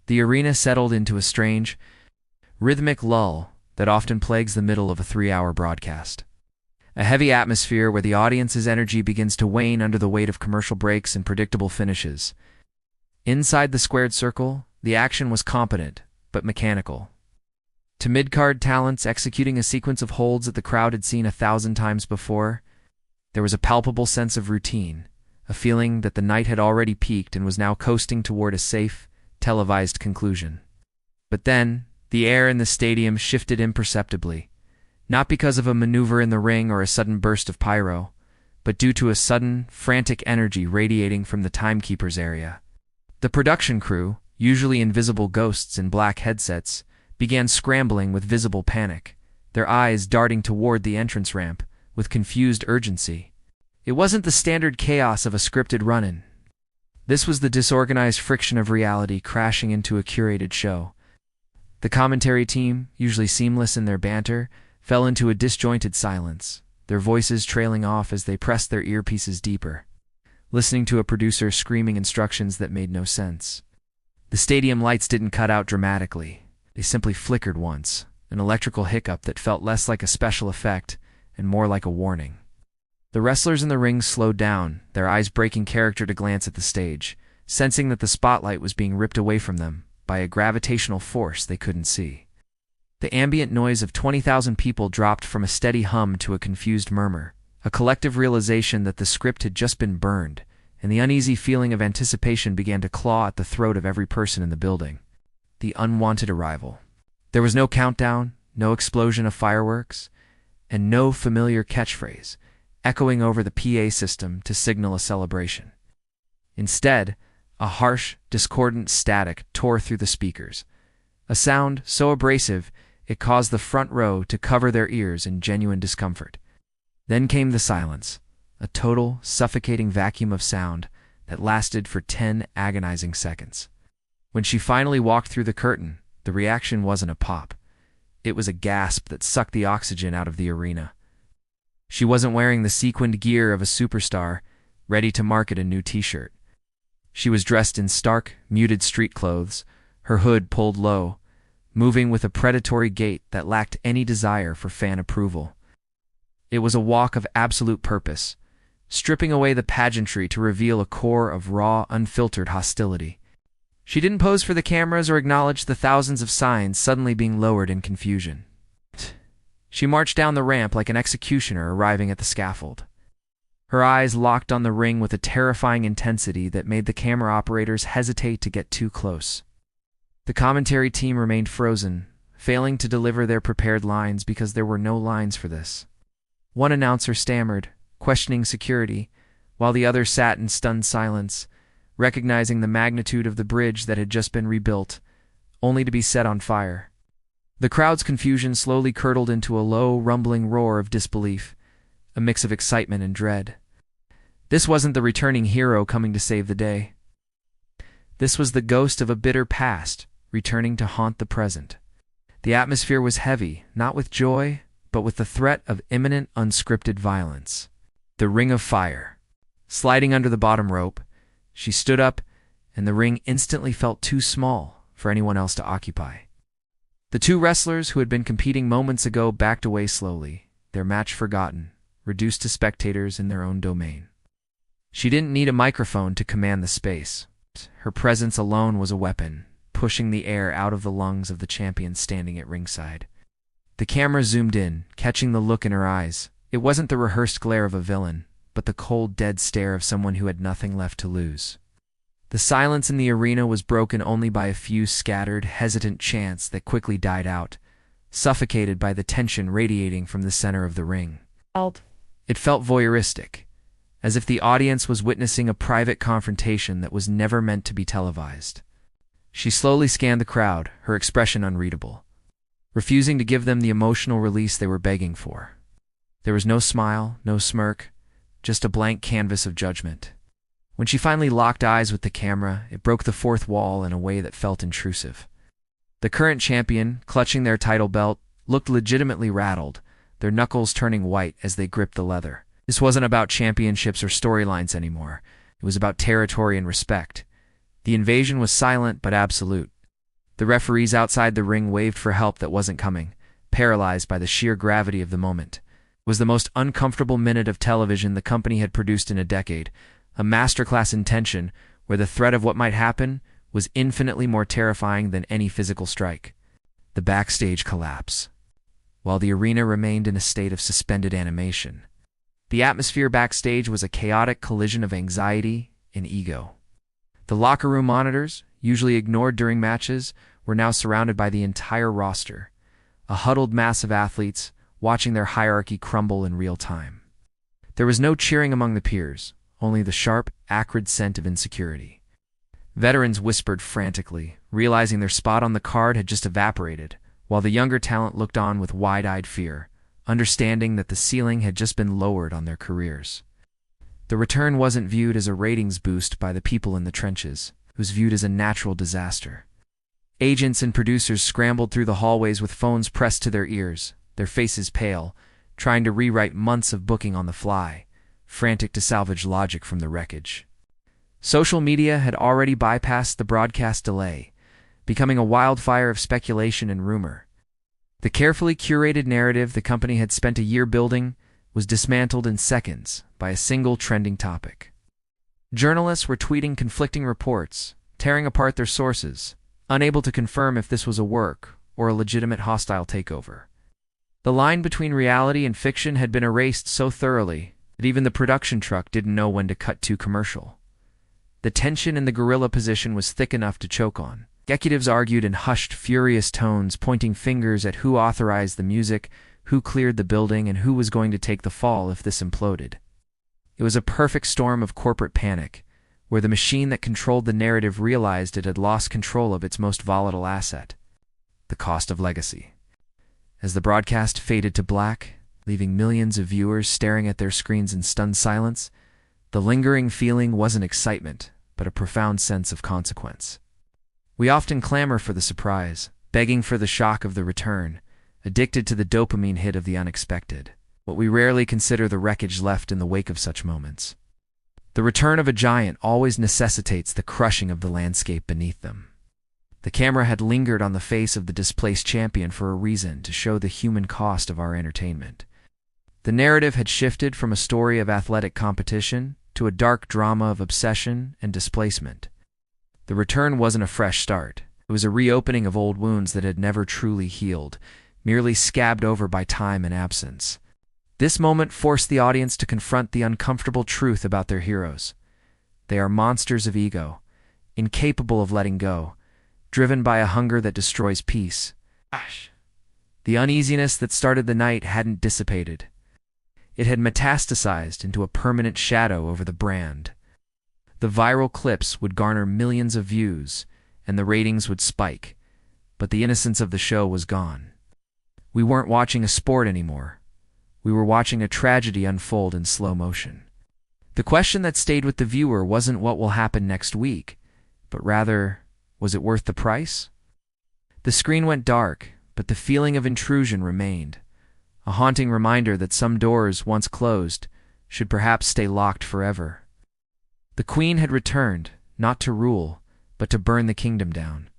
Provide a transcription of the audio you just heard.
The arena settled into a strange, rhythmic lull that often plagues the middle of a 3-hour broadcast. A heavy atmosphere where the audience's energy begins to wane under the weight of commercial breaks and predictable finishes. Inside the squared circle, the action was competent, but mechanical. To mid-card talents executing a sequence of holds that the crowd had seen 1,000 times before, there was a palpable sense of routine, a feeling that the night had already peaked and was now coasting toward a safe, televised conclusion. But then, the air in the stadium shifted imperceptibly, not because of a maneuver in the ring or a sudden burst of pyro, but due to a sudden, frantic energy radiating from the timekeeper's area. The production crew, usually invisible ghosts in black headsets, began scrambling with visible panic, their eyes darting toward the entrance ramp with confused urgency. It wasn't the standard chaos of a scripted run-in. This was the disorganized friction of reality crashing into a curated show. The commentary team, usually seamless in their banter, fell into a disjointed silence, their voices trailing off as they pressed their earpieces deeper, listening to a producer screaming instructions that made no sense. The stadium lights didn't cut out dramatically. They simply flickered once, an electrical hiccup that felt less like a special effect and more like a warning. The wrestlers in the ring slowed down, their eyes breaking character to glance at the stage, sensing that the spotlight was being ripped away from them by a gravitational force they couldn't see. The ambient noise of 20,000 people dropped from a steady hum to a confused murmur, a collective realization that the script had just been burned, and the uneasy feeling of anticipation began to claw at the throat of every person in the building. The unwanted arrival. There was no countdown, no explosion of fireworks, and no familiar catchphrase echoing over the PA system to signal a celebration. Instead, a harsh, discordant static tore through the speakers, a sound so abrasive it caused the front row to cover their ears in genuine discomfort. Then came the silence, a total, suffocating vacuum of sound that lasted for 10 agonizing seconds. When she finally walked through the curtain, the reaction wasn't a pop. It was a gasp that sucked the oxygen out of the arena. She wasn't wearing the sequined gear of a superstar, ready to market a new t-shirt. She was dressed in stark, muted street clothes, her hood pulled low, moving with a predatory gait that lacked any desire for fan approval. It was a walk of absolute purpose, stripping away the pageantry to reveal a core of raw, unfiltered hostility. She didn't pose for the cameras or acknowledge the thousands of signs suddenly being lowered in confusion. She marched down the ramp like an executioner arriving at the scaffold. Her eyes locked on the ring with a terrifying intensity that made the camera operators hesitate to get too close. The commentary team remained frozen, failing to deliver their prepared lines because there were no lines for this. One announcer stammered, questioning security, while the other sat in stunned silence, recognizing the magnitude of the bridge that had just been rebuilt, only to be set on fire. The crowd's confusion slowly curdled into a low, rumbling roar of disbelief, a mix of excitement and dread. This wasn't the returning hero coming to save the day. This was the ghost of a bitter past, returning to haunt the present. The atmosphere was heavy, not with joy, but with the threat of imminent, unscripted violence. The Ring of Fire. Sliding under the bottom rope, she stood up, and the ring instantly felt too small for anyone else to occupy. The two wrestlers who had been competing moments ago backed away slowly, their match forgotten, reduced to spectators in their own domain. She didn't need a microphone to command the space. Her presence alone was a weapon, pushing the air out of the lungs of the champion standing at ringside. The camera zoomed in, catching the look in her eyes. It wasn't the rehearsed glare of a villain, but the cold, dead stare of someone who had nothing left to lose. The silence in the arena was broken only by a few scattered, hesitant chants that quickly died out, suffocated by the tension radiating from the center of the ring. It felt voyeuristic, as if the audience was witnessing a private confrontation that was never meant to be televised. She slowly scanned the crowd, her expression unreadable, refusing to give them the emotional release they were begging for. There was no smile, no smirk, just a blank canvas of judgment. When she finally locked eyes with the camera, it broke the fourth wall in a way that felt intrusive. The current champion, clutching their title belt, looked legitimately rattled, their knuckles turning white as they gripped the leather. This wasn't about championships or storylines anymore. It was about territory and respect. The invasion was silent but absolute. The referees outside the ring waved for help that wasn't coming, paralyzed by the sheer gravity of the moment. It was the most uncomfortable minute of television the company had produced in a decade, a masterclass in tension where the threat of what might happen was infinitely more terrifying than any physical strike. The backstage collapse, while the arena remained in a state of suspended animation. The atmosphere backstage was a chaotic collision of anxiety and ego. The locker room monitors, usually ignored during matches, were now surrounded by the entire roster, a huddled mass of athletes watching their hierarchy crumble in real time. There was no cheering among the peers, only the sharp, acrid scent of insecurity. Veterans whispered frantically, realizing their spot on the card had just evaporated, while the younger talent looked on with wide-eyed fear, understanding that the ceiling had just been lowered on their careers. The return wasn't viewed as a ratings boost by the people in the trenches. It was viewed as a natural disaster. Agents and producers scrambled through the hallways with phones pressed to their ears, their faces pale, trying to rewrite months of booking on the fly, frantic to salvage logic from the wreckage. Social media had already bypassed the broadcast delay, becoming a wildfire of speculation and rumor. The carefully curated narrative the company had spent a year building was dismantled in seconds by a single trending topic. Journalists were tweeting conflicting reports, tearing apart their sources, unable to confirm if this was a work or a legitimate hostile takeover. The line between reality and fiction had been erased so thoroughly that even the production truck didn't know when to cut to commercial. The tension in the gorilla position was thick enough to choke on. Executives argued in hushed, furious tones, pointing fingers at who authorized the music, who cleared the building, and who was going to take the fall if this imploded. It was a perfect storm of corporate panic, where the machine that controlled the narrative realized it had lost control of its most volatile asset, the cost of legacy. As the broadcast faded to black, leaving millions of viewers staring at their screens in stunned silence, the lingering feeling wasn't excitement, but a profound sense of consequence. We often clamor for the surprise, begging for the shock of the return, addicted to the dopamine hit of the unexpected, but we rarely consider the wreckage left in the wake of such moments. The return of a giant always necessitates the crushing of the landscape beneath them. The camera had lingered on the face of the displaced champion for a reason, to show the human cost of our entertainment. The narrative had shifted from a story of athletic competition to a dark drama of obsession and displacement. The return wasn't a fresh start. It was a reopening of old wounds that had never truly healed, merely scabbed over by time and absence. This moment forced the audience to confront the uncomfortable truth about their heroes. They are monsters of ego, incapable of letting go, driven by a hunger that destroys peace. The uneasiness that started the night hadn't dissipated. It had metastasized into a permanent shadow over the brand. The viral clips would garner millions of views, and the ratings would spike, but the innocence of the show was gone. We weren't watching a sport anymore. We were watching a tragedy unfold in slow motion. The question that stayed with the viewer wasn't what will happen next week, but rather, was it worth the price? The screen went dark, but the feeling of intrusion remained, a haunting reminder that some doors, once closed, should perhaps stay locked forever. The Queen had returned, not to rule, but to burn the kingdom down.